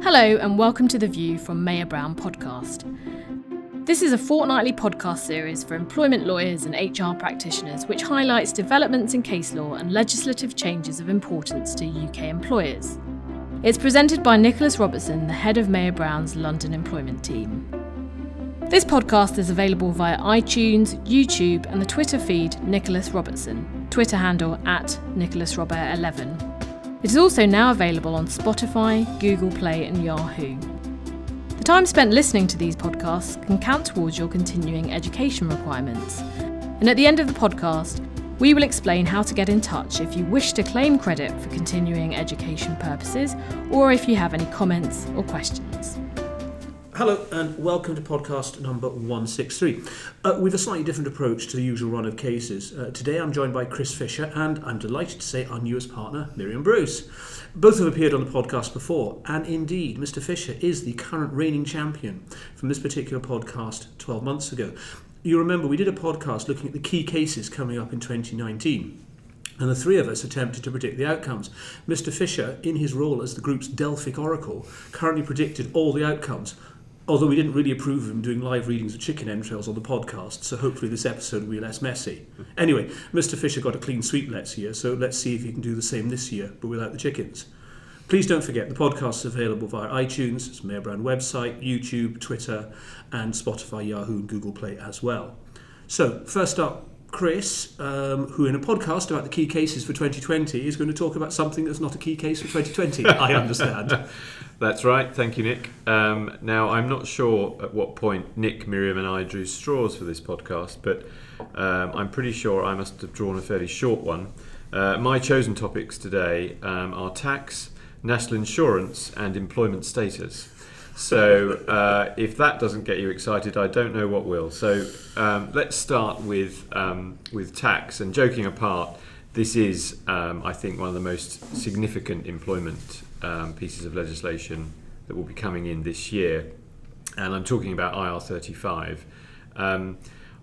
Hello and welcome to The View from Mayor Brown podcast. This is a fortnightly podcast series for employment lawyers and HR practitioners which highlights developments in case law and legislative changes of importance to UK employers. It's presented by Nicholas Robertson, the head of Mayor Brown's London employment team. This podcast is available via iTunes, YouTube and the Twitter feed Nicholas Robertson, Twitter handle @NicholasRobert11. It is also now available on Spotify, Google Play and Yahoo. The time spent listening to these podcasts can count towards your continuing education requirements. And at the end of the podcast, we will explain how to get in touch if you wish to claim credit for continuing education purposes or if you have any comments or questions. Hello and welcome to podcast number 163. With a slightly different approach to the usual run of cases. Today I'm joined by Chris Fisher and I'm delighted to say our newest partner, Miriam Bruce. Both have appeared on the podcast before, and indeed Mr. Fisher is the current reigning champion from this particular podcast 12 months ago. You remember we did a podcast looking at the key cases coming up in 2019. And the three of us attempted to predict the outcomes. Mr. Fisher, in his role as the group's Delphic Oracle, currently predicted all the outcomes. Although we didn't really approve of him doing live readings of chicken entrails on the podcast, so hopefully this episode will be less messy. Anyway, Mr. Fisher got a clean sweep last year, so let's see if he can do the same this year, but without the chickens. Please don't forget, the podcast is available via iTunes, it's Mayor Brown website, YouTube, Twitter, and Spotify, Yahoo, and Google Play as well. So, first up, Chris, who in a podcast about the key cases for 2020 is going to talk about something that's not a key case for 2020, I understand. That's right, thank you, Nick. Now, I'm not sure at what point Nick, Miriam and I drew straws for this podcast, but I'm pretty sure I must have drawn a fairly short one. My chosen topics today are tax, national insurance and employment status. So if that doesn't get you excited, I don't know what will. So let's start with tax. And joking apart, this is, I think, one of the most significant employment pieces of legislation that will be coming in this year. And I'm talking about IR35.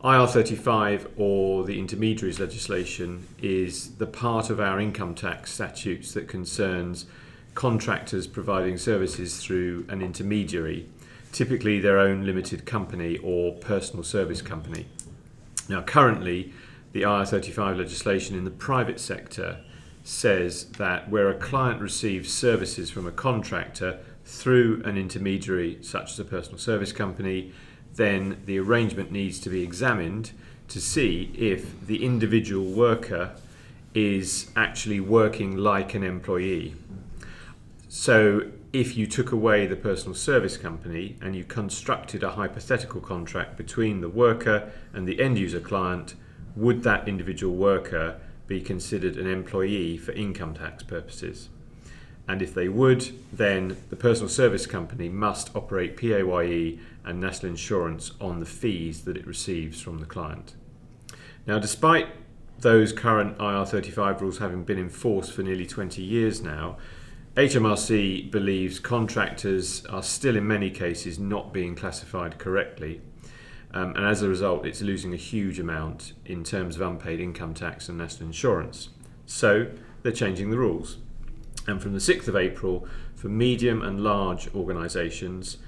IR35, or the intermediaries legislation, is the part of our income tax statutes that concerns contractors providing services through an intermediary, typically their own limited company or personal service company. Now, currently, the IR35 legislation in the private sector says that where a client receives services from a contractor through an intermediary, such as a personal service company, then the arrangement needs to be examined to see if the individual worker is actually working like an employee. So if you took away the personal service company and you constructed a hypothetical contract between the worker and the end user client, would that individual worker be considered an employee for income tax purposes? And if they would, then the personal service company must operate PAYE and national insurance on the fees that it receives from the client. Now, despite those current IR35 rules having been in force for nearly 20 years now, HMRC believes contractors are still in many cases not being classified correctly, and as a result it's losing a huge amount in terms of unpaid income tax and national insurance. So they're changing the rules, and from the 6th of April, for medium and large organisations,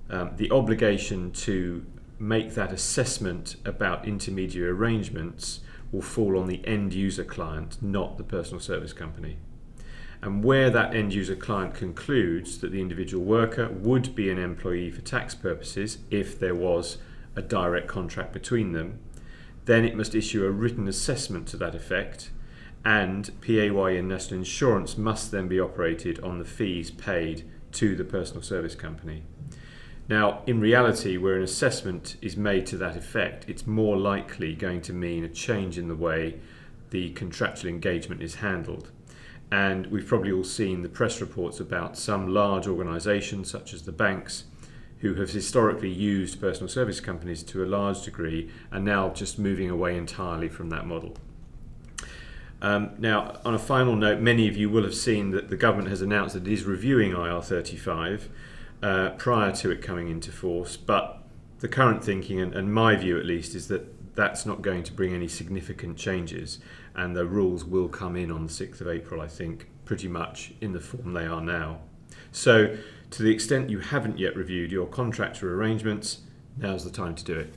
the obligation to make that assessment about intermediary arrangements will fall on the end user client, not the personal service company. And where that end user client concludes that the individual worker would be an employee for tax purposes if there was a direct contract between them, then it must issue a written assessment to that effect, and PAYE and national insurance must then be operated on the fees paid to the personal service company. Now, in reality, where an assessment is made to that effect, it's more likely going to mean a change in the way the contractual engagement is handled. And we've probably all seen the press reports about some large organisations such as the banks who have historically used personal service companies to a large degree and now just moving away entirely from that model. Now, on a final note, many of you will have seen that the government has announced that it is reviewing IR35 prior to it coming into force, but the current thinking, and my view at least, is that that's not going to bring any significant changes, and the rules will come in on the 6th of April, I think, pretty much in the form they are now. So to the extent you haven't yet reviewed your contractor arrangements, now's the time to do it.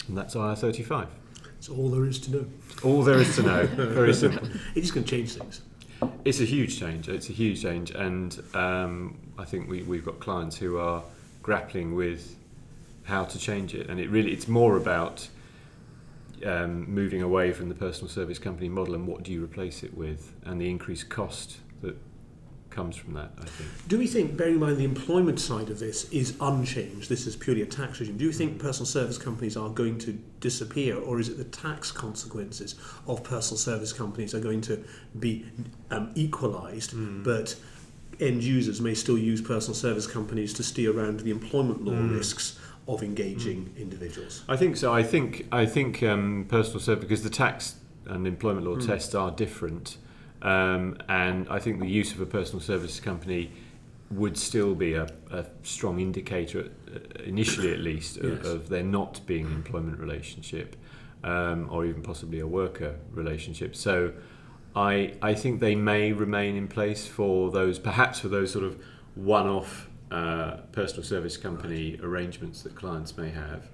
And that's IR35. That's all there is to know. All there is to know. Very simple. It's going to change things. It's a huge change. And I think we've got clients who are grappling with how to change it. And it's more about moving away from the personal service company model and what do you replace it with, and the increased cost that comes from that, I think. Do we think, bearing in mind the employment side of this is unchanged, this is purely a tax regime, do you think personal service companies are going to disappear, or is it the tax consequences of personal service companies are going to be equalised, but end users may still use personal service companies to steer around the employment law risks of engaging individuals? I think so. I think personal service, because the tax and employment law tests are different. And I think the use of a personal service company would still be a strong indicator, initially at least, of there not being an employment relationship, or even possibly a worker relationship. So I think they may remain in place for those sort of one-off personal service company arrangements that clients may have.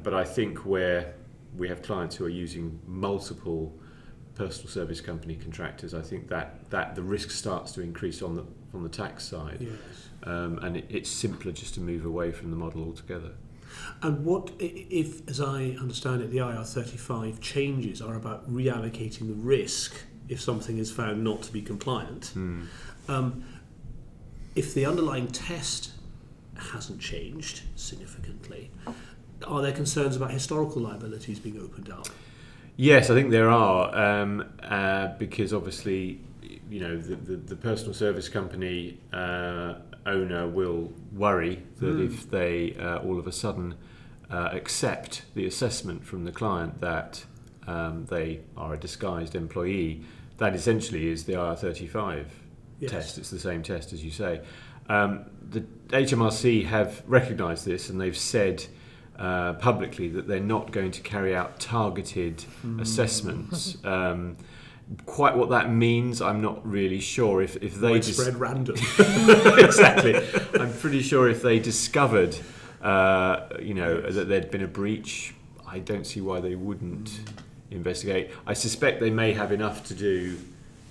But I think where we have clients who are using multiple personal service company contractors, I think that the risk starts to increase on the tax side. Yes. And it's simpler just to move away from the model altogether. And what if, as I understand it, the IR35 changes are about reallocating the risk if something is found not to be compliant? If the underlying test hasn't changed significantly, are there concerns about historical liabilities being opened up? Yes, I think there are, because obviously, the personal service company owner will worry that if they all of a sudden accept the assessment from the client that they are a disguised employee, that essentially is the IR35 test. It's the same test, as you say. The HMRC have recognised this, and they've said publicly that they're not going to carry out targeted assessments. Quite what that means, I'm not really sure. If they widespread random. Exactly. I'm pretty sure if they discovered, that there'd been a breach, I don't see why they wouldn't investigate. I suspect they may have enough to do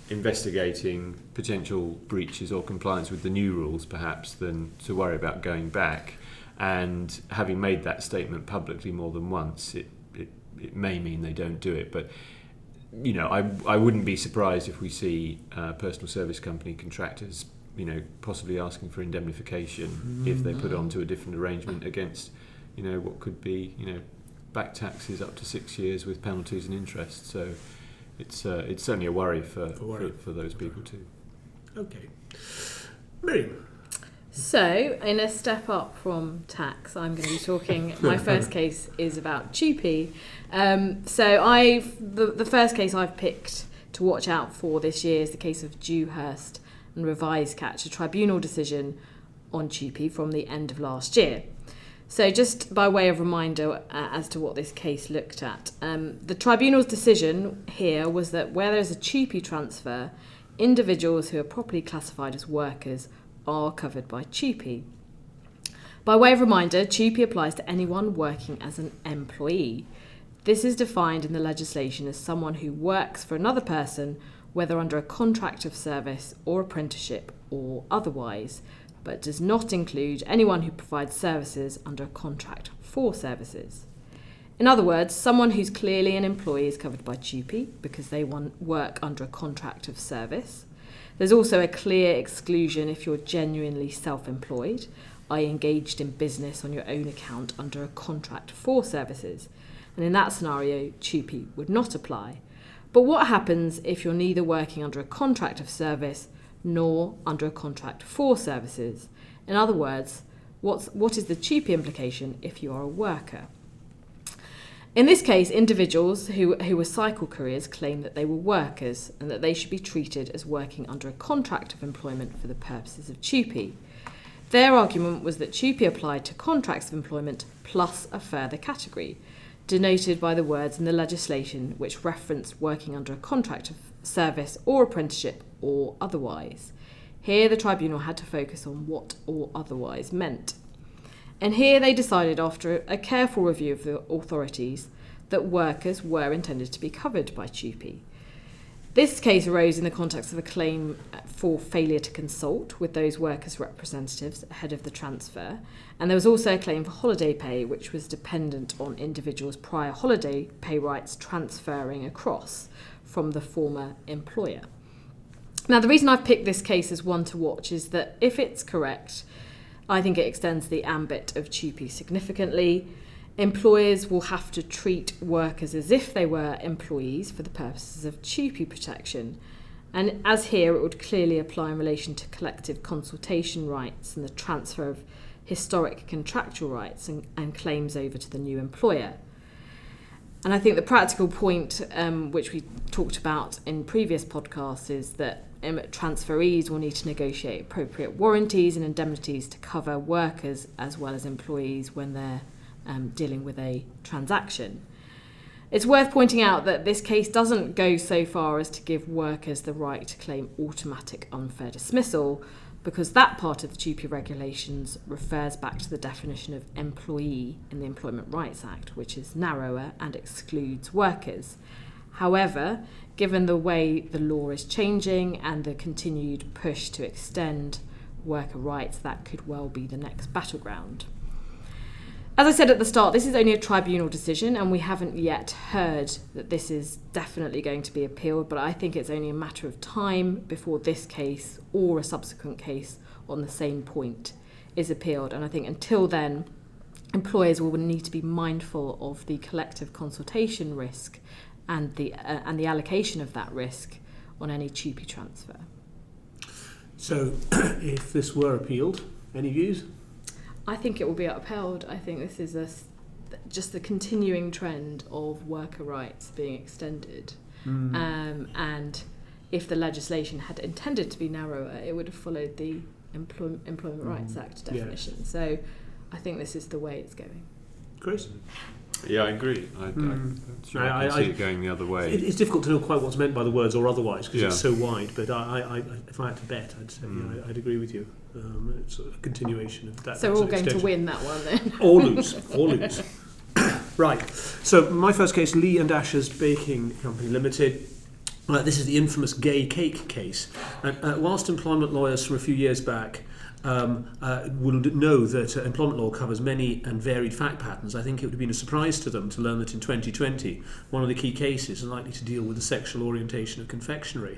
investigating potential breaches or compliance with the new rules, perhaps, than to worry about going back. And having made that statement publicly more than once, it may mean they don't do it. But I wouldn't be surprised if we see personal service company contractors, possibly asking for indemnification if they put onto a different arrangement against, what could be, back taxes up to 6 years with penalties and interest. So it's certainly a worry for those people too. Okay, Miriam. So, in a step up from tax, I'm going to be talking. My first case is about TUPE. The first case I've picked to watch out for this year is the case of Dewhurst and Revised Catch, a tribunal decision on TUPE from the end of last year. So, just by way of reminder as to what this case looked at, the tribunal's decision here was that where there is a TUPE transfer, individuals who are properly classified as workers are covered by TUPE. By way of reminder, TUPE applies to anyone working as an employee. This is defined in the legislation as someone who works for another person, whether under a contract of service or apprenticeship or otherwise, but does not include anyone who provides services under a contract for services. In other words, someone who's clearly an employee is covered by TUPE because they work under a contract of service. There's also a clear exclusion if you're genuinely self-employed, i.e. engaged in business on your own account under a contract for services. And in that scenario, TUPE would not apply. But what happens if you're neither working under a contract of service nor under a contract for services? In other words, what is the TUPE implication if you are a worker? In this case, individuals who were cycle couriers claim that they were workers and that they should be treated as working under a contract of employment for the purposes of TUPE. Their argument was that TUPE applied to contracts of employment plus a further category, denoted by the words in the legislation which referenced working under a contract of service or apprenticeship or otherwise. Here, the tribunal had to focus on what or otherwise meant. And here they decided, after a careful review of the authorities, that workers were intended to be covered by TUPE. This case arose in the context of a claim for failure to consult with those workers' representatives ahead of the transfer, and there was also a claim for holiday pay, which was dependent on individuals' prior holiday pay rights transferring across from the former employer. Now, the reason I've picked this case as one to watch is that if it's correct, I think it extends the ambit of TUPE significantly. Employers will have to treat workers as if they were employees for the purposes of TUPE protection. And as here, it would clearly apply in relation to collective consultation rights and the transfer of historic contractual rights and claims over to the new employer. And I think the practical point, which we talked about in previous podcasts, is that transferees will need to negotiate appropriate warranties and indemnities to cover workers as well as employees when they're dealing with a transaction. It's worth pointing out that this case doesn't go so far as to give workers the right to claim automatic unfair dismissal, because that part of the TUPE regulations refers back to the definition of employee in the Employment Rights Act, which is narrower and excludes workers. However, given the way the law is changing and the continued push to extend worker rights, that could well be the next battleground. As I said at the start, this is only a tribunal decision, and we haven't yet heard that this is definitely going to be appealed, but I think it's only a matter of time before this case or a subsequent case on the same point is appealed. And I think until then, employers will need to be mindful of the collective consultation risk and the allocation of that risk on any TUPE transfer. So, if this were appealed, any views? I think it will be upheld. I think this is just the continuing trend of worker rights being extended. And if the legislation had intended to be narrower, it would have followed the Employment Rights Act definition. Yes. So I think this is the way it's going. Chris? Yeah, I agree. I can see it going the other way. It's difficult to know quite what's meant by the words or otherwise because it's so wide, but I, if I had to bet, I'd say I'd agree with you. It's a continuation of that. So we're all going to win that one then? Or lose. Right, so my first case, Lee and Asher's Baking Company Limited. This is the infamous GAE Cake Case. And whilst employment lawyers from a few years back will know that employment law covers many and varied fact patterns, I think it would have been a surprise to them to learn that in 2020, one of the key cases is likely to deal with the sexual orientation of confectionery.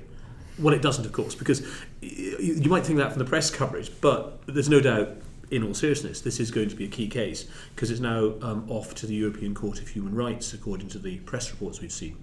Well, it doesn't, of course, because you might think that from the press coverage, but there's no doubt, in all seriousness, this is going to be a key case because it's now off to the European Court of Human Rights, according to the press reports we've seen.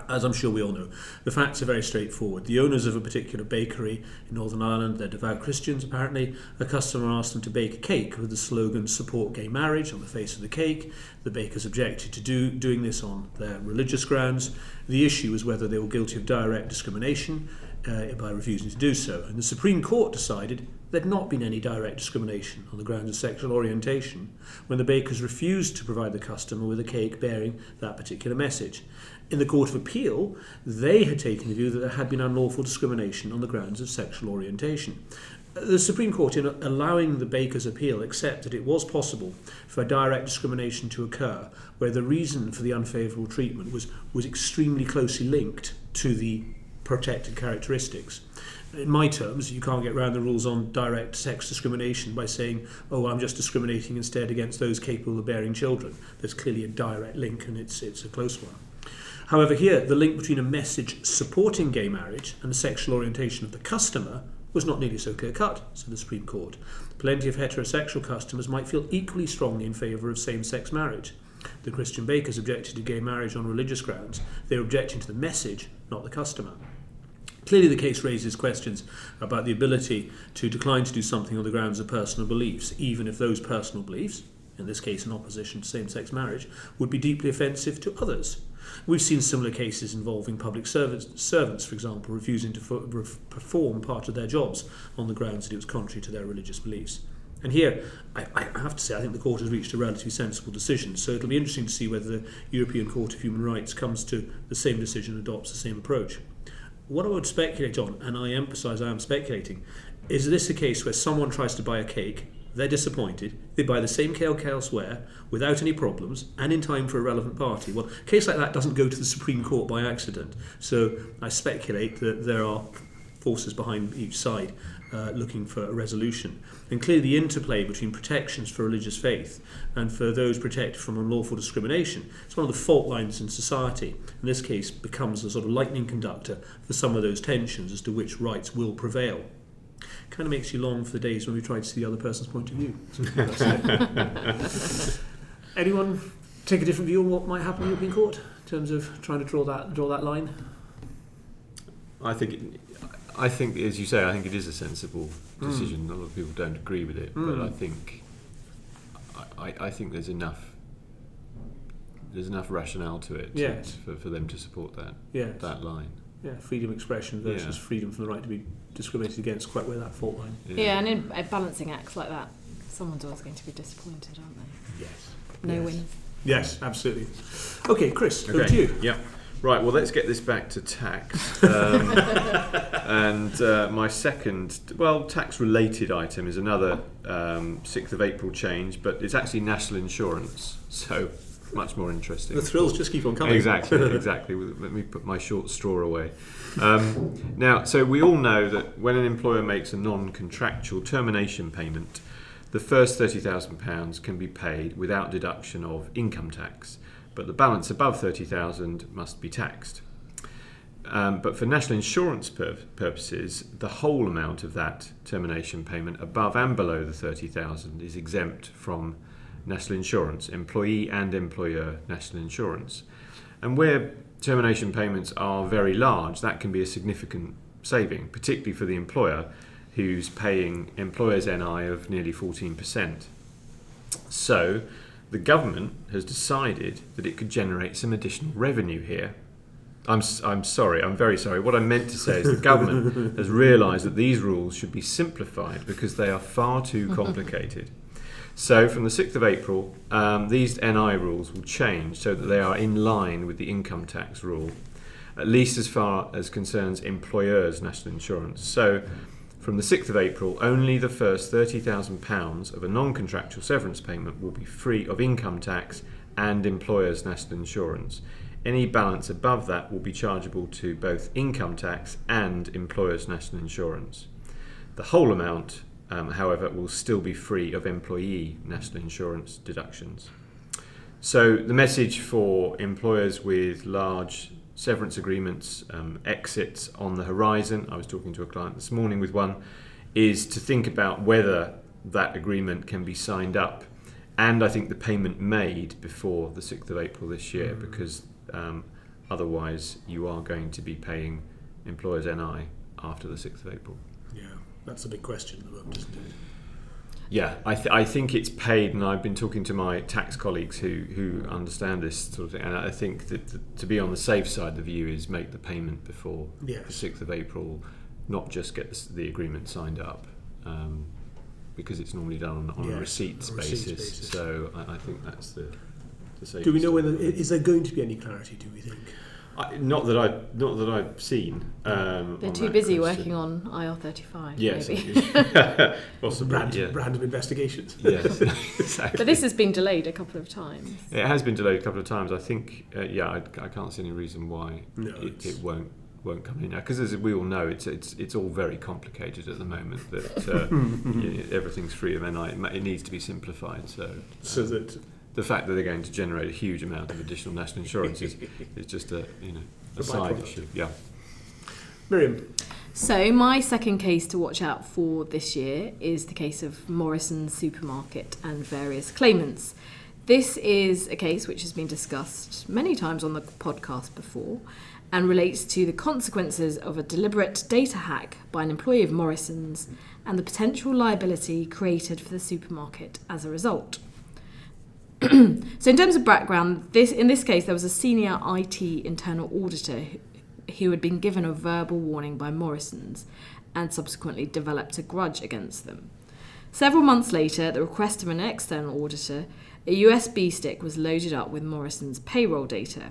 As I'm sure we all know, the facts are very straightforward. The owners of a particular bakery in Northern Ireland, they're devout Christians apparently, a customer asked them to bake a cake with the slogan "Support Gay Marriage" on the face of the cake. The bakers objected to doing this on their religious grounds. The issue was whether they were guilty of direct discrimination by refusing to do so. And the Supreme Court decided there had not been any direct discrimination on the grounds of sexual orientation when the bakers refused to provide the customer with a cake bearing that particular message. In the Court of Appeal, they had taken the view that there had been unlawful discrimination on the grounds of sexual orientation. The Supreme Court, in allowing the bakers' appeal, accepted it was possible for direct discrimination to occur where the reason for the unfavourable treatment was extremely closely linked to the protected characteristics. In my terms, you can't get around the rules on direct sex discrimination by saying, oh, I'm just discriminating instead against those capable of bearing children. There's clearly a direct link and it's a close one. However, here, the link between a message supporting gay marriage and the sexual orientation of the customer was not nearly so clear-cut, said the Supreme Court. Plenty of heterosexual customers might feel equally strongly in favour of same-sex marriage. The Christian bakers objected to gay marriage on religious grounds. They were objecting to the message, not the customer. Clearly, the case raises questions about the ability to decline to do something on the grounds of personal beliefs, even if those personal beliefs, in this case in opposition to same-sex marriage, would be deeply offensive to others. We've seen similar cases involving public servants, for example, refusing to perform part of their jobs on the grounds that it was contrary to their religious beliefs. And here, I have to say, I think the court has reached a relatively sensible decision, so it'll be interesting to see whether the European Court of Human Rights comes to the same decision and adopts the same approach. what I would speculate on, and I emphasise I am speculating, is this a case where someone tries to buy a cake, they're disappointed, they buy the same cake elsewhere without any problems and in time for a relevant party? Well, a case like that doesn't go to the Supreme Court by accident. So I speculate that there are forces behind each side looking for a resolution. And clearly the interplay between protections for religious faith and for those protected from unlawful discrimination, it's one of the fault lines in society. In this case, becomes a sort of lightning conductor for some of those tensions as to which rights will prevail. Kind of makes you long for the days when we try to see the other person's point of view. Anyone take a different view on what might happen in the European Court in terms of trying to draw that line? I think, as you say, I think it is a sensible decision. A lot of people don't agree with it, but I think there's enough rationale to it for them to support that line. Yeah, freedom of expression versus freedom from the right to be discriminated against, quite where that fault line. Yeah, and in balancing acts like that, someone's always going to be disappointed, aren't they? Yes. No winners. Yes, absolutely. Okay, Chris, over to you. Yeah. Right, well, let's get this back to tax. And my second, tax-related item is another 6th of April change, but it's actually national insurance, so much more interesting. The thrills just keep on coming. Exactly. Let me put my short straw away. Now, so we all know that when an employer makes a non-contractual termination payment, the first £30,000 can be paid without deduction of income tax, but the balance above £30,000 must be taxed. But for national insurance purposes, the whole amount of that termination payment above and below the £30,000 is exempt from national insurance, employee and employer national insurance. And where termination payments are very large, that can be a significant saving, particularly for the employer who's paying employer's NI of nearly 14%. So the government has decided that it could generate some additional revenue here. I'm very sorry. What I meant to say is the government has realised that these rules should be simplified because they are far too complicated. So from the 6th of April, these NI rules will change so that they are in line with the income tax rule, at least as far as concerns employers' national insurance. So from the 6th of April, only the first £30,000 of a non-contractual severance payment will be free of income tax and employers' national insurance. Any balance above that will be chargeable to both income tax and employers' national insurance. The whole amount, however, will still be free of employee national insurance deductions. So the message for employers with large severance agreements, exits on the horizon, I was talking to a client this morning with one, is to think about whether that agreement can be signed up, and I think the payment made before the 6th of April this year, because otherwise you are going to be paying employers' NI after the 6th of April. Yeah, that's a big question at the moment, isn't it? Yeah, I think it's paid, and I've been talking to my tax colleagues who understand this sort of thing, and I think that to be on the safe side, the view is make the payment before the 6th of April, not just get the agreement signed up, because it's normally done on a receipts basis. So I think that's the safest. Do we know whether is there going to be any clarity? Do we think? Not that I've seen. They're too busy working on IR35. Yes, maybe. possibly. Random investigations. Yes, exactly. But this has been delayed a couple of times. It has been delayed a couple of times. I think, I can't see any reason why it won't come in now, because as we all know, it's all very complicated at the moment. That everything's free of NI. It needs to be simplified. So that. The fact that they're going to generate a huge amount of additional national insurance is just a side issue. Yeah. Miriam. So my second case to watch out for this year is the case of Morrisons supermarket and various claimants. This is a case which has been discussed many times on the podcast before and relates to the consequences of a deliberate data hack by an employee of Morrisons and the potential liability created for the supermarket as a result. So in terms of background, in this case there was a senior IT internal auditor who had been given a verbal warning by Morrisons and subsequently developed a grudge against them. Several months later, at the request of an external auditor, a USB stick was loaded up with Morrisons' payroll data.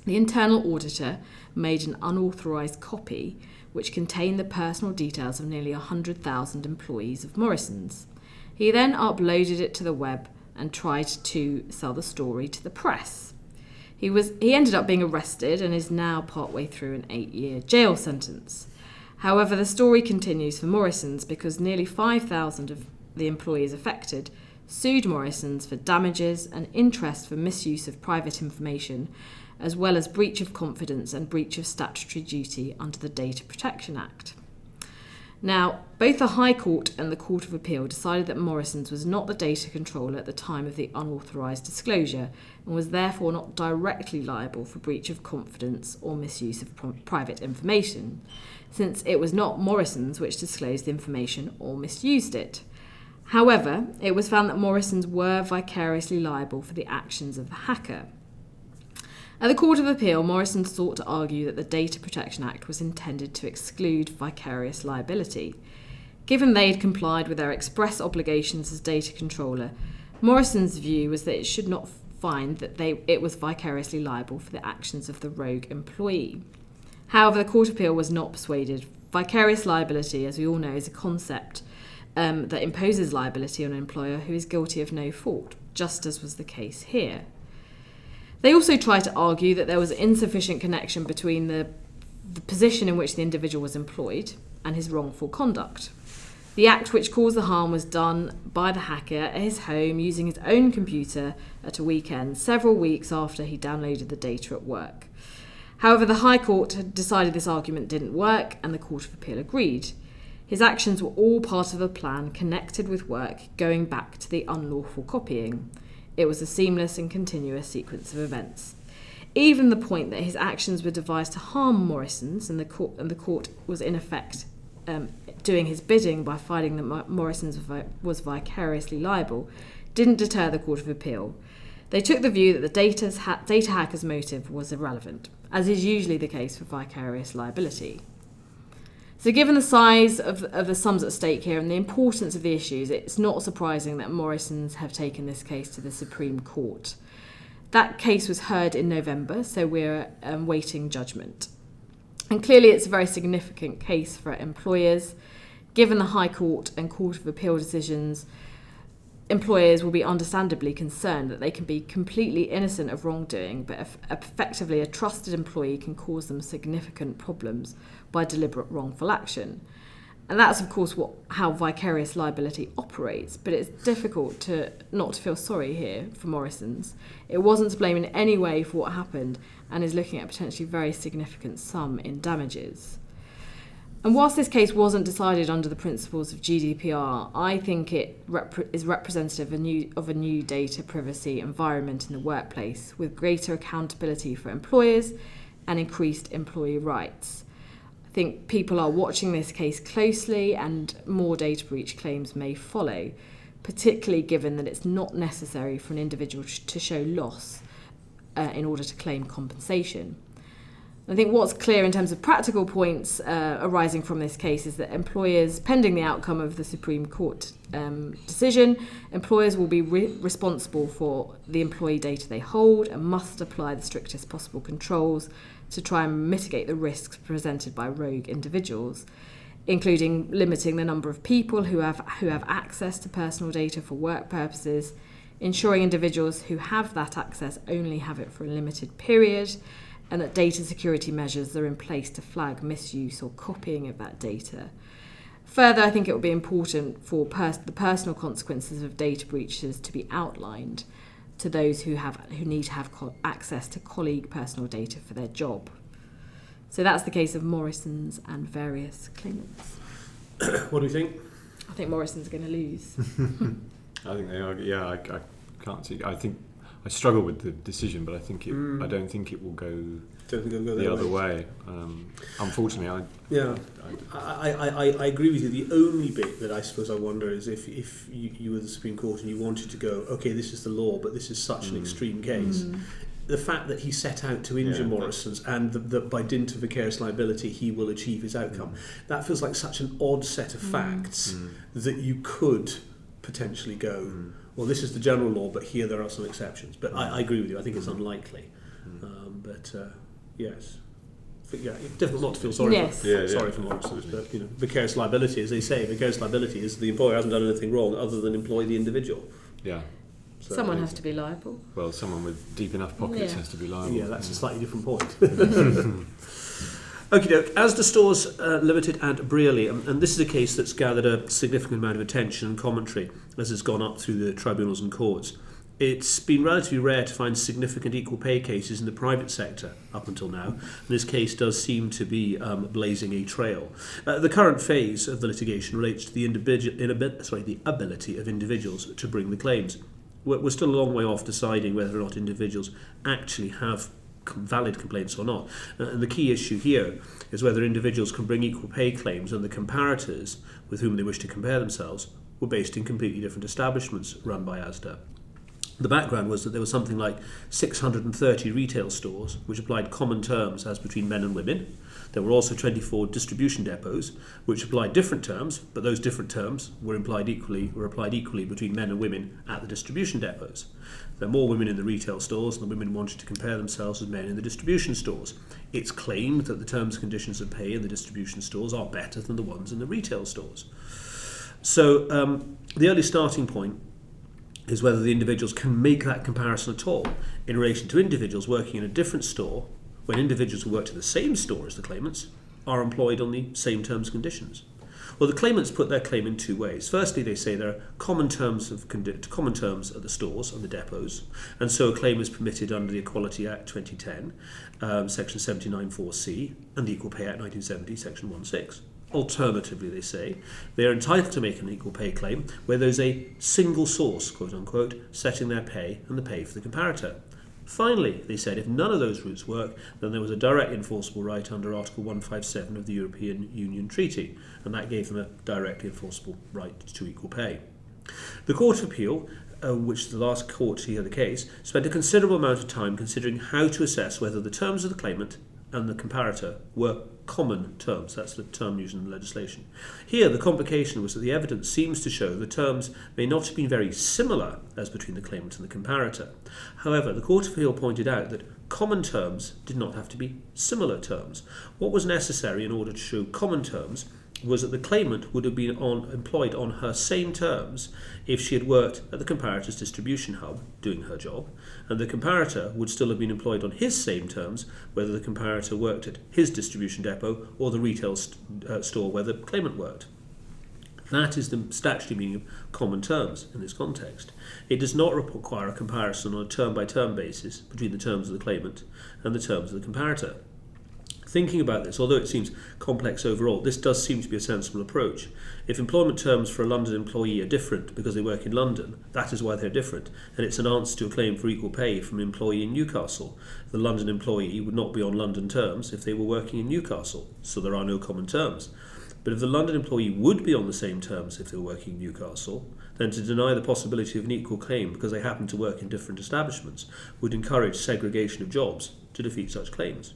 The internal auditor made an unauthorised copy which contained the personal details of nearly 100,000 employees of Morrisons. He then uploaded it to the web and tried to sell the story to the press. He ended up being arrested and is now partway through an 8-year jail sentence. However, the story continues for Morrisons because nearly 5,000 of the employees affected sued Morrisons for damages and interest for misuse of private information, as well as breach of confidence and breach of statutory duty under the Data Protection Act. Now, both the High Court and the Court of Appeal decided that Morrisons was not the data controller at the time of the unauthorised disclosure and was therefore not directly liable for breach of confidence or misuse of private information, since it was not Morrisons which disclosed the information or misused it. However, it was found that Morrisons were vicariously liable for the actions of the hacker. At the Court of Appeal, Morrisons sought to argue that the Data Protection Act was intended to exclude vicarious liability. Given they had complied with their express obligations as data controller, Morrisons' view was that it should not find that it was vicariously liable for the actions of the rogue employee. However, the Court of Appeal was not persuaded. Vicarious liability, as we all know, is a concept that imposes liability on an employer who is guilty of no fault, just as was the case here. They also tried to argue that there was insufficient connection between the position in which the individual was employed and his wrongful conduct. The act which caused the harm was done by the hacker at his home using his own computer at a weekend, several weeks after he downloaded the data at work. However, the High Court had decided this argument didn't work and the Court of Appeal agreed. His actions were all part of a plan connected with work going back to the unlawful copying. It was a seamless and continuous sequence of events. Even the point that his actions were devised to harm Morrisons and the court was in effect doing his bidding by finding that Morrisons was vicariously liable didn't deter the Court of Appeal. They took the view that the data hacker's motive was irrelevant, as is usually the case for vicarious liability. So given the size of the sums at stake here and the importance of the issues, it's not surprising that Morrisons have taken this case to the Supreme Court. That case was heard in November, so we're awaiting judgment. And clearly it's a very significant case for employers. Given the High Court and Court of Appeal decisions, employers will be understandably concerned that they can be completely innocent of wrongdoing, but effectively a trusted employee can cause them significant problems by deliberate wrongful action. And that's, of course, how vicarious liability operates, but it's difficult not to feel sorry here for Morrisons. It wasn't to blame in any way for what happened and is looking at a potentially very significant sum in damages. And whilst this case wasn't decided under the principles of GDPR, I think it is representative of a new data privacy environment in the workplace with greater accountability for employers and increased employee rights. I think people are watching this case closely and more data breach claims may follow, particularly given that it's not necessary for an individual to show loss in order to claim compensation. I think what's clear in terms of practical points arising from this case is that employers, pending the outcome of the Supreme Court decision, employers will be responsible for the employee data they hold and must apply the strictest possible controls to try and mitigate the risks presented by rogue individuals, including limiting the number of people who have access to personal data for work purposes, ensuring individuals who have that access only have it for a limited period, and that data security measures are in place to flag misuse or copying of that data. Further, I think it will be important for the personal consequences of data breaches to be outlined to those who need to have access to colleague personal data for their job. So that's the case of Morrisons and various claimants. What do you think? I think Morrisons are going to lose. I think they are. Yeah, I can't see. I think I struggle with the decision, but I think I don't think it will go the other way. Unfortunately, I agree with you. The only bit that I suppose I wonder is if you were the Supreme Court and you wanted to go, okay, this is the law, but this is such an extreme case. The fact that he set out to injure Morrisons and that by dint of vicarious liability he will achieve his outcome, that feels like such an odd set of facts that you could potentially go, well, this is the general law, but here there are some exceptions. But I agree with you. I think it's unlikely. Yes. Yeah, it's difficult not to feel sorry for Morrisons, but vicarious liability, as they say, vicarious liability is the employer hasn't done anything wrong other than employ the individual. Yeah. So someone has to be liable. Well, someone with deep enough pockets has to be liable. Yeah, that's a slightly different point. Okay, as the Stores Limited and Brearley, and this is a case that's gathered a significant amount of attention and commentary as it's gone up through the tribunals and courts. It's been relatively rare to find significant equal pay cases in the private sector up until now, and this case does seem to be blazing a trail. The current phase of the litigation relates to the ability of individuals to bring the claims. We're still a long way off deciding whether or not individuals actually have valid complaints or not. And the key issue here is whether individuals can bring equal pay claims and the comparators with whom they wish to compare themselves were based in completely different establishments run by ASDA. The background was that there was something like 630 retail stores which applied common terms as between men and women. There were also 24 distribution depots which applied different terms, but those different terms were applied equally between men and women at the distribution depots. There are more women in the retail stores, and the women wanted to compare themselves with men in the distribution stores. It's claimed that the terms and conditions of pay in the distribution stores are better than the ones in the retail stores. So the early starting point is whether the individuals can make that comparison at all in relation to individuals working in a different store when individuals who worked in the same store as the claimants are employed on the same terms and conditions. Well, the claimants put their claim in two ways. Firstly, they say there are common terms at the stores and the depots, and so a claim is permitted under the Equality Act 2010, Section 79(4)(c), and the Equal Pay Act 1970, Section 1(6). Alternatively, they say, they are entitled to make an equal pay claim where there's a single source, quote unquote, setting their pay and the pay for the comparator. Finally, they said if none of those routes work, then there was a direct enforceable right under Article 157 of the European Union Treaty, and that gave them a directly enforceable right to equal pay. The Court of Appeal, which is the last court to hear the case, spent a considerable amount of time considering how to assess whether the terms of the claimant and the comparator were common terms. That's the term used in the legislation. Here, the complication was that the evidence seems to show the terms may not have been very similar as between the claimant and the comparator. However, the Court of Appeal pointed out that common terms did not have to be similar terms. What was necessary in order to show common terms was that the claimant would have been employed on her same terms if she had worked at the comparator's distribution hub doing her job, and the comparator would still have been employed on his same terms whether the comparator worked at his distribution depot or the retail store where the claimant worked. That is the statutory meaning of common terms in this context. It does not require a comparison on a term-by-term basis between the terms of the claimant and the terms of the comparator. Thinking about this, although it seems complex overall, this does seem to be a sensible approach. If employment terms for a London employee are different because they work in London, that is why they're different, and it's an answer to a claim for equal pay from an employee in Newcastle. The London employee would not be on London terms if they were working in Newcastle, so there are no common terms. But if the London employee would be on the same terms if they were working in Newcastle, then to deny the possibility of an equal claim because they happen to work in different establishments would encourage segregation of jobs to defeat such claims.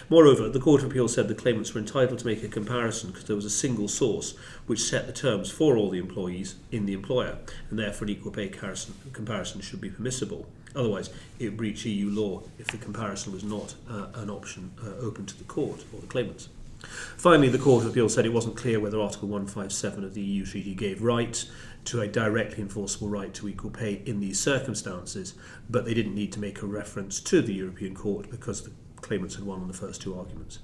Moreover, the Court of Appeal said the claimants were entitled to make a comparison because there was a single source which set the terms for all the employees in the employer, and therefore an equal pay comparison should be permissible. Otherwise, it would breach EU law if the comparison was not an option open to the court or the claimants. Finally, the Court of Appeal said it wasn't clear whether Article 157 of the EU Treaty gave right to a directly enforceable right to equal pay in these circumstances, but they didn't need to make a reference to the European Court because the claimants had won on the first two arguments.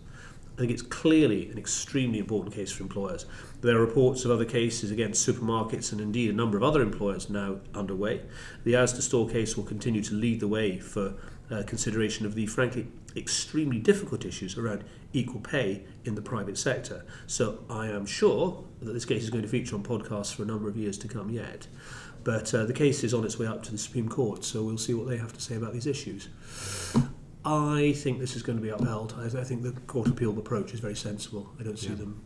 I think it's clearly an extremely important case for employers. There are reports of other cases against supermarkets and indeed a number of other employers now underway. The Asda store case will continue to lead the way for consideration of the frankly extremely difficult issues around equal pay in the private sector. So I am sure that this case is going to feature on podcasts for a number of years to come yet. But the case is on its way up to the Supreme Court, so we'll see what they have to say about these issues. I think this is going to be upheld. I think the Court of Appeal approach is very sensible. I don't see them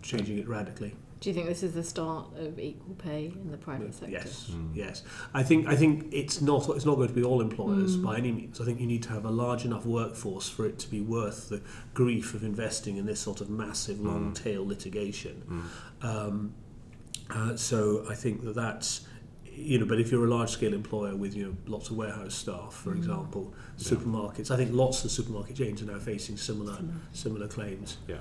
changing it radically. Do you think this is the start of equal pay in the private sector? Yes, yes. I think it's not going to be all employers by any means. I think you need to have a large enough workforce for it to be worth the grief of investing in this sort of massive long tail litigation. So I think that's but if you're a large-scale employer with lots of warehouse staff, for example, supermarkets, I think lots of supermarket chains are now facing similar claims. Yeah.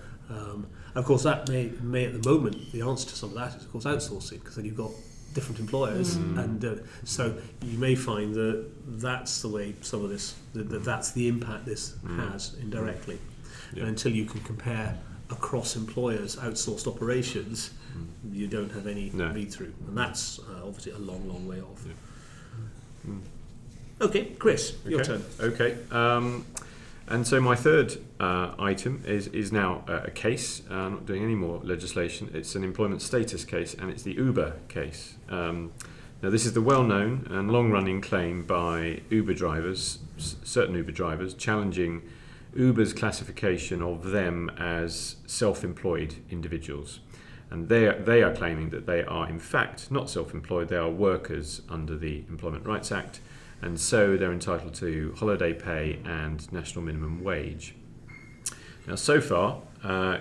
Of course, that may at the moment, the answer to some of that is, of course, outsourcing, because then you've got different employers, and so you may find that that's the way some of this, that's the impact this has indirectly. Yeah. And until you can compare across employers outsourced operations, you don't have any read-through, and that's obviously a long way off. Yeah. Okay, Chris, your turn. Okay. And so my third item is now a case. I'm not doing any more legislation. It's an employment status case, and it's the Uber case. Now, this is the well-known and long-running claim by Uber drivers, certain Uber drivers, challenging Uber's classification of them as self-employed individuals. And they are claiming that they are, in fact, not self-employed. They are workers under the Employment Rights Act, and so they're entitled to holiday pay and national minimum wage. Now, so far,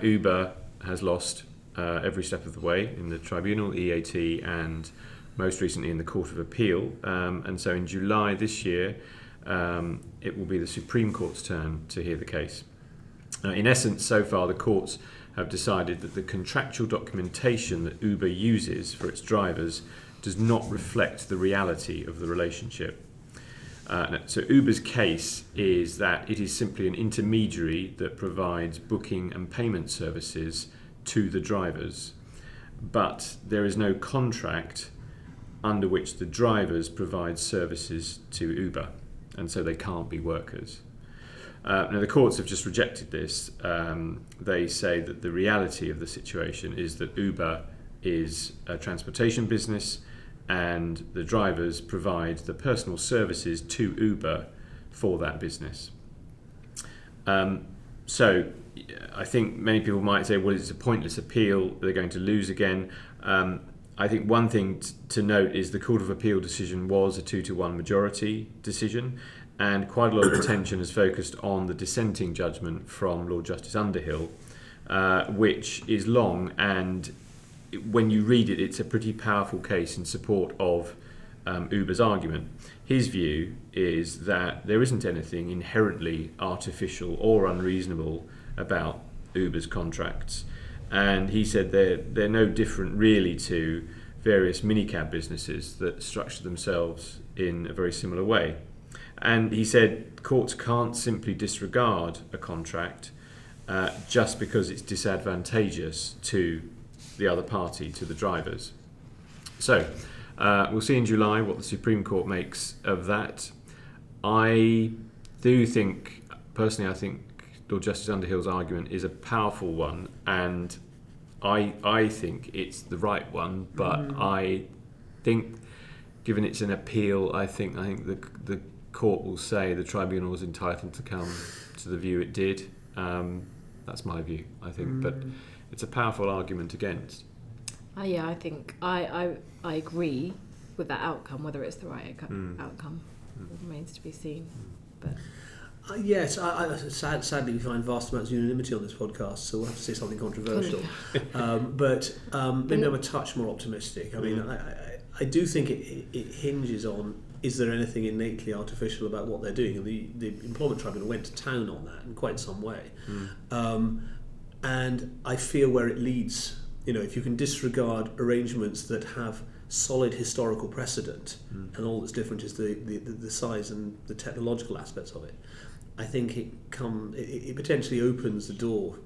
Uber has lost every step of the way in the tribunal, EAT, and most recently in the Court of Appeal. And so in July this year, it will be the Supreme Court's turn to hear the case. In essence, so far, the courts have decided that the contractual documentation that Uber uses for its drivers does not reflect the reality of the relationship. So Uber's case is that it is simply an intermediary that provides booking and payment services to the drivers, but there is no contract under which the drivers provide services to Uber, and so they can't be workers. Now, the courts have just rejected this. They say that the reality of the situation is that Uber is a transportation business, and the drivers provide the personal services to Uber for that business. So I think many people might say, well, it's a pointless appeal, they're going to lose again. I think one thing to note is the Court of Appeal decision was a 2-1 majority decision, and quite a lot of attention is focused on the dissenting judgment from Lord Justice Underhill, which is long, and when you read it, it's a pretty powerful case in support of Uber's argument. His view is that there isn't anything inherently artificial or unreasonable about Uber's contracts, and he said they're no different really to various minicab businesses that structure themselves in a very similar way. And he said courts can't simply disregard a contract just because it's disadvantageous to the other party, to the drivers. So we'll see in July what the Supreme Court makes of that. I do think, personally, I think Lord Justice Underhill's argument is a powerful one, and I think it's the right one, but I think, given it's an appeal, I think the court will say the tribunal was entitled to come to the view it did. That's my view, I think, but it's a powerful argument against. I think I agree with that outcome. Whether it's the right outcome remains to be seen. But yes, sadly we find vast amounts of unanimity on this podcast, so we'll have to say something controversial. But maybe I'm a touch more optimistic. I mean, I do think it hinges on, is there anything innately artificial about what they're doing? The Employment Tribunal went to town on that in quite some way. And I fear where it leads, if you can disregard arrangements that have solid historical precedent, and all that's different is the size and the technological aspects of it, I think it potentially opens the door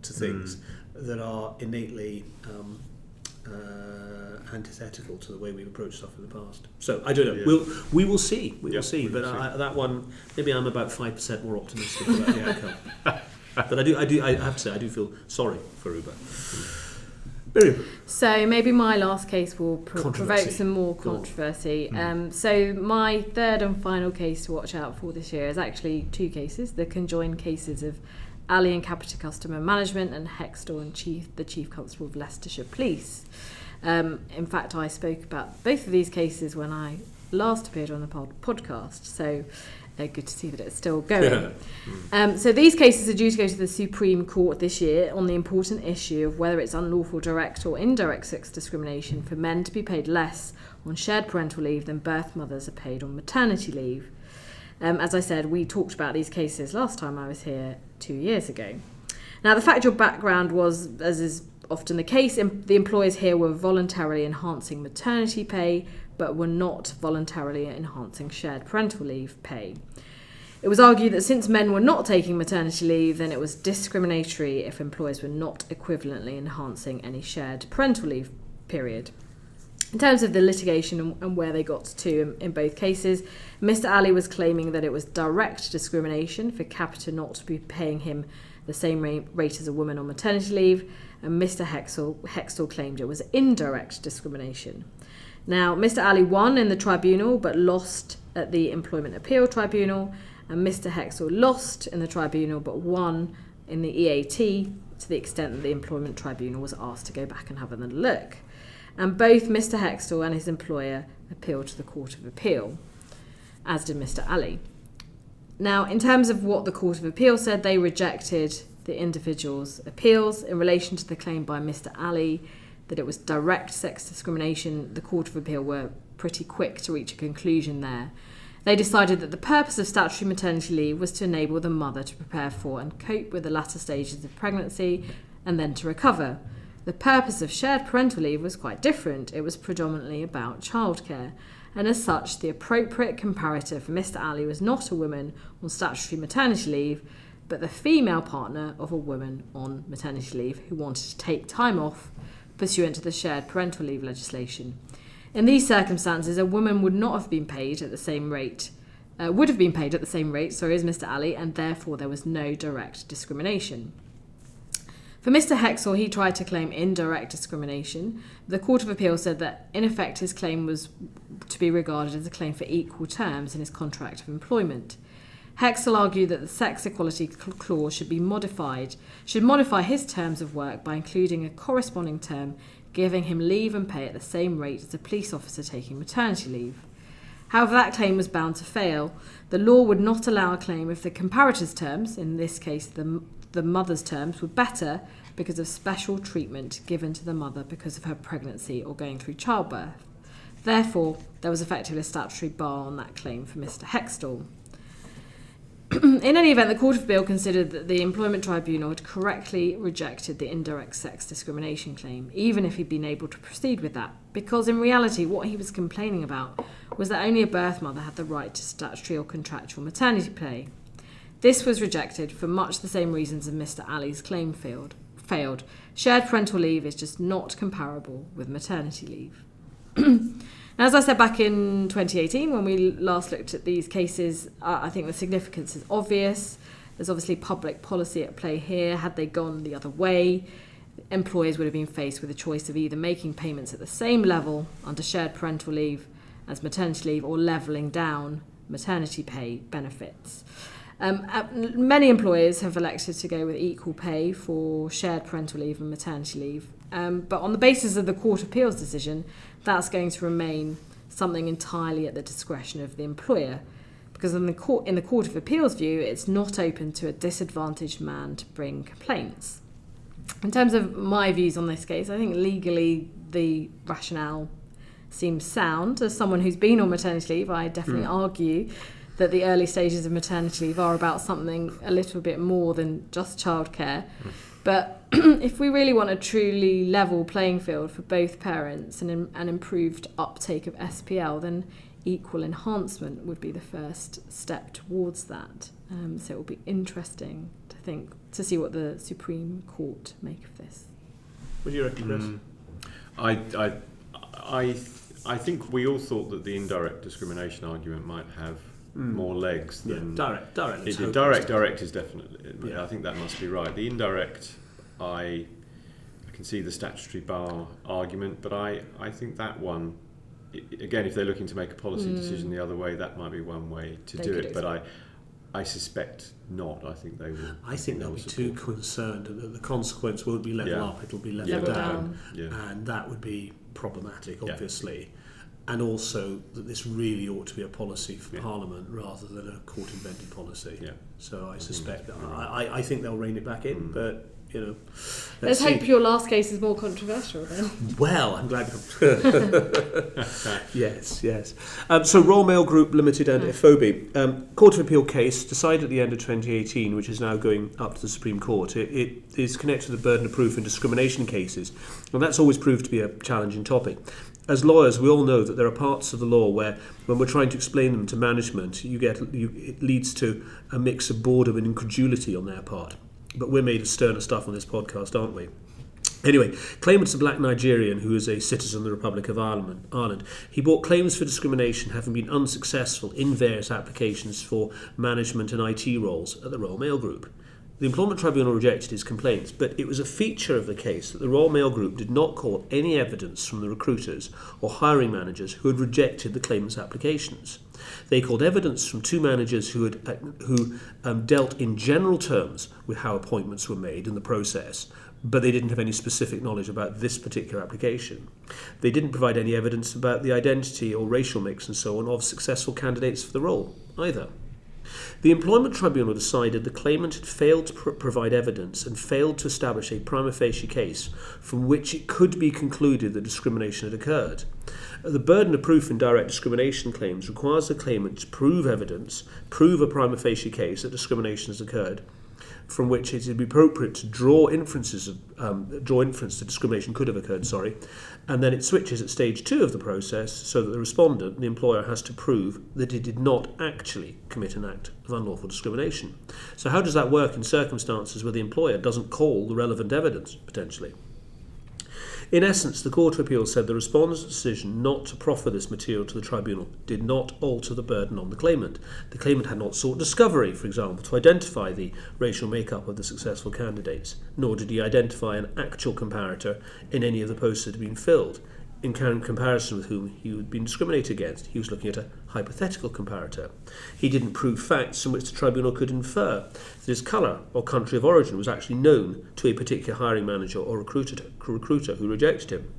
to things that are innately antithetical to the way we've approached stuff in the past. So I don't know. We will see. We will see. But that one, maybe I'm about 5% more optimistic about the outcome. But I have to say, I do feel sorry for Uber. Miriam. So maybe my last case will provoke some more controversy. So my third and final case to watch out for this year is actually two cases, the conjoined cases of Ali and Capita Customer Management and Hextall and the Chief Constable of Leicestershire Police. In fact, I spoke about both of these cases when I last appeared on the podcast. So good to see that it's still going. So these cases are due to go to the Supreme Court this year on the important issue of whether it's unlawful direct or indirect sex discrimination for men to be paid less on shared parental leave than birth mothers are paid on maternity leave. As I said, we talked about these cases last time I was here 2 years ago. Now, the factual background was, as is often the case, the employers here were voluntarily enhancing maternity pay, but were not voluntarily enhancing shared parental leave pay. It was argued that since men were not taking maternity leave, then it was discriminatory if employers were not equivalently enhancing any shared parental leave period. In terms of the litigation and where they got to in both cases, Mr. Ali was claiming that it was direct discrimination for Capita not to be paying him the same rate as a woman on maternity leave, and Mr. Hextall claimed it was indirect discrimination. Now, Mr. Ali won in the tribunal but lost at the Employment Appeal Tribunal, and Mr. Hextall lost in the tribunal but won in the EAT to the extent that the Employment Tribunal was asked to go back and have another look. And both Mr. Hextall and his employer appealed to the Court of Appeal, as did Mr. Ali. Now, in terms of what the Court of Appeal said, they rejected the individual's appeals in relation to the claim by Mr. Ali that it was direct sex discrimination. The Court of Appeal were pretty quick to reach a conclusion there. They decided that the purpose of statutory maternity leave was to enable the mother to prepare for and cope with the latter stages of pregnancy and then to recover. The purpose of shared parental leave was quite different. It was predominantly about childcare. And as such, the appropriate comparator for Mr. Ali was not a woman on statutory maternity leave, but the female partner of a woman on maternity leave who wanted to take time off pursuant to the shared parental leave legislation. In these circumstances, a woman would have been paid at the same rate as Mr. Ali, and therefore there was no direct discrimination. For Mr. Hextall, he tried to claim indirect discrimination. The Court of Appeal said that, in effect, his claim was to be regarded as a claim for equal terms in his contract of employment. Hextall argued that the sex equality clause should modify his terms of work by including a corresponding term giving him leave and pay at the same rate as a police officer taking maternity leave. However, that claim was bound to fail. The law would not allow a claim if the comparator's terms, in this case the mother's terms, were better because of special treatment given to the mother because of her pregnancy or going through childbirth. Therefore, there was effectively a statutory bar on that claim for Mr. Hextall. In any event, the Court of Appeal considered that the Employment Tribunal had correctly rejected the indirect sex discrimination claim, even if he'd been able to proceed with that, because in reality what he was complaining about was that only a birth mother had the right to statutory or contractual maternity pay. This was rejected for much the same reasons as Mr. Ali's claim failed. Shared parental leave is just not comparable with maternity leave. Now, as I said back in 2018, when we last looked at these cases, I think the significance is obvious. There's obviously public policy at play here. Had they gone the other way, employers would have been faced with a choice of either making payments at the same level under shared parental leave as maternity leave or levelling down maternity pay benefits. Many employers have elected to go with equal pay for shared parental leave and maternity leave. But on the basis of the Court of Appeal's decision, that's going to remain something entirely at the discretion of the employer, because in the Court of Appeal's view, it's not open to a disadvantaged man to bring complaints. In terms of my views on this case, I think legally the rationale seems sound. As someone who's been on maternity leave, I definitely argue that the early stages of maternity leave are about something a little bit more than just childcare. But if we really want a truly level playing field for both parents and an improved uptake of SPL, then equal enhancement would be the first step towards that. So it will be interesting to see what the Supreme Court make of this. What do you reckon, Chris? I think we all thought that the indirect discrimination argument might have more legs than direct. Direct is definitely. Yeah. I think that must be right. The indirect, I can see the statutory bar argument, but I think that one, again, if they're looking to make a policy decision the other way, that might be one way to do it. But I suspect not. I think they will. I think they'll be too concerned that the consequence will be level up. It'll be level down, and that would be problematic, obviously. and also that this really ought to be a policy for Parliament rather than a court-invented policy. Yeah. So I suspect that I think they'll rein it back in, but let's hope your last case is more controversial then. Well, I'm glad. Yes. So Royal Mail Group Limited and NfoB, Court of Appeal case decided at the end of 2018, which is now going up to the Supreme Court. It is connected to the burden of proof in discrimination cases, and that's always proved to be a challenging topic. As lawyers, we all know that there are parts of the law where, when we're trying to explain them to management, it leads to a mix of boredom and incredulity on their part. But we're made of sterner stuff on this podcast, aren't we? Anyway, claimant's a black Nigerian who is a citizen of the Republic of Ireland. He brought claims for discrimination, having been unsuccessful in various applications for management and IT roles at the Royal Mail Group. The Employment Tribunal rejected his complaints, but it was a feature of the case that the Royal Mail Group did not call any evidence from the recruiters or hiring managers who had rejected the claimant's applications. They called evidence from two managers who dealt in general terms with how appointments were made in the process, but they didn't have any specific knowledge about this particular application. They didn't provide any evidence about the identity or racial mix and so on of successful candidates for the role either. The Employment Tribunal decided the claimant had failed to provide evidence and failed to establish a prima facie case from which it could be concluded that discrimination had occurred. The burden of proof in direct discrimination claims requires the claimant to prove a prima facie case that discrimination has occurred, from which it would be appropriate to draw inference that discrimination could have occurred, and then it switches at stage 2 of the process so that the respondent, the employer, has to prove that it did not actually commit an act of unlawful discrimination. So how does that work in circumstances where the employer doesn't call the relevant evidence, potentially? In essence, the Court of Appeal said the respondent's decision not to proffer this material to the tribunal did not alter the burden on the claimant. The claimant had not sought discovery, for example, to identify the racial makeup of the successful candidates, nor did he identify an actual comparator in any of the posts that had been filled. In comparison with whom he had been discriminated against, he was looking at a hypothetical comparator. He didn't prove facts from which the tribunal could infer that his colour or country of origin was actually known to a particular hiring manager or recruiter who rejected him.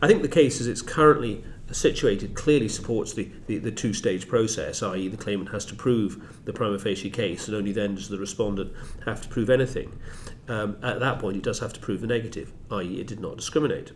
I think the case as it's currently situated clearly supports the two-stage process, i.e. the claimant has to prove the prima facie case and only then does the respondent have to prove anything. At that point it does have to prove the negative, i.e. it did not discriminate.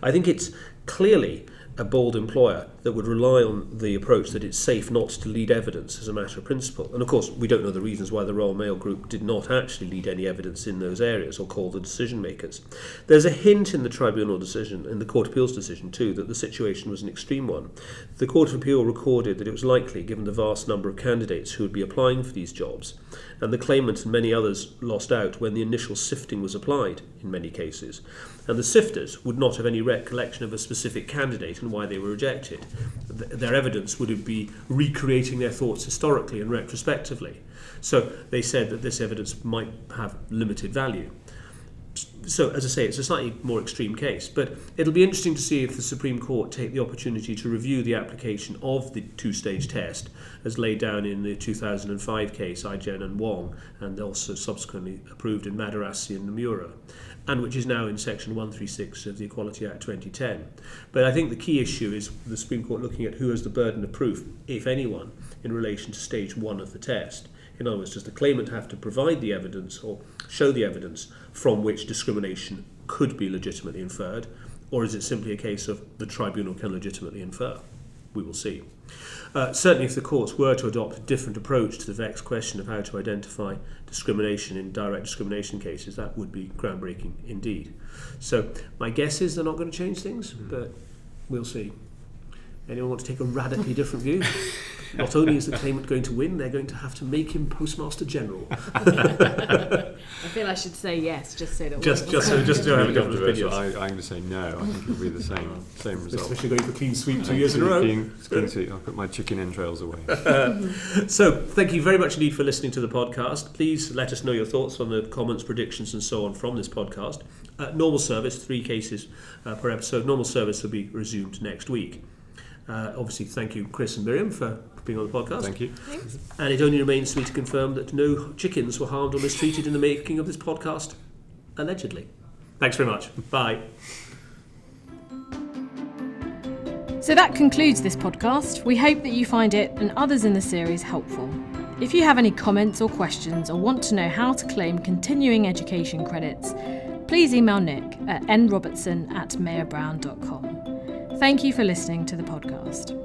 I think it's clearly a bold employer that would rely on the approach that it's safe not to lead evidence as a matter of principle. And of course, we don't know the reasons why the Royal Mail Group did not actually lead any evidence in those areas or call the decision makers. There's a hint in the tribunal decision, in the Court of Appeal's decision too, that the situation was an extreme one. The Court of Appeal recorded that it was likely, given the vast number of candidates who would be applying for these jobs, and the claimant and many others lost out when the initial sifting was applied in many cases, and the sifters would not have any recollection of a specific candidate and why they were rejected. Their evidence would be recreating their thoughts historically and retrospectively. So they said that this evidence might have limited value. So, as I say, it's a slightly more extreme case, but it'll be interesting to see if the Supreme Court take the opportunity to review the application of the two-stage test as laid down in the 2005 case, Aijen and Wong, and also subsequently approved in Madarasi and Nomura, and which is now in Section 136 of the Equality Act 2010. But I think the key issue is the Supreme Court looking at who has the burden of proof, if anyone, in relation to stage 1 of the test. In other words, does the claimant have to provide the evidence or show the evidence from which discrimination could be legitimately inferred, or is it simply a case of the tribunal can legitimately infer? We will see. Certainly if the courts were to adopt a different approach to the vexed question of how to identify discrimination in direct discrimination cases, that would be groundbreaking indeed. So my guess is they're not going to change things, but we'll see. Anyone want to take a radically different view? Not only is the claimant going to win, they're going to have to make him Postmaster General. I feel I should say yes, just so that just to have a different opinion. I'm going to say no. I think it'll be the same result. Especially going for clean sweep 2 years in a row. Clean sweep. I'll put my chicken entrails away. So, thank you very much indeed for listening to the podcast. Please let us know your thoughts on the comments, predictions and so on from this podcast. Normal service, 3 cases per episode. Normal service will be resumed next week. Obviously, thank you, Chris and Miriam, for being on the podcast. Thank you. Thanks. And it only remains for me to confirm that no chickens were harmed or mistreated in the making of this podcast, allegedly. Thanks very much. Bye. So that concludes this podcast. We hope that you find it and others in the series helpful. If you have any comments or questions or want to know how to claim continuing education credits, please email Nick at nrobertson@mayorbrown.com. Thank you for listening to the podcast.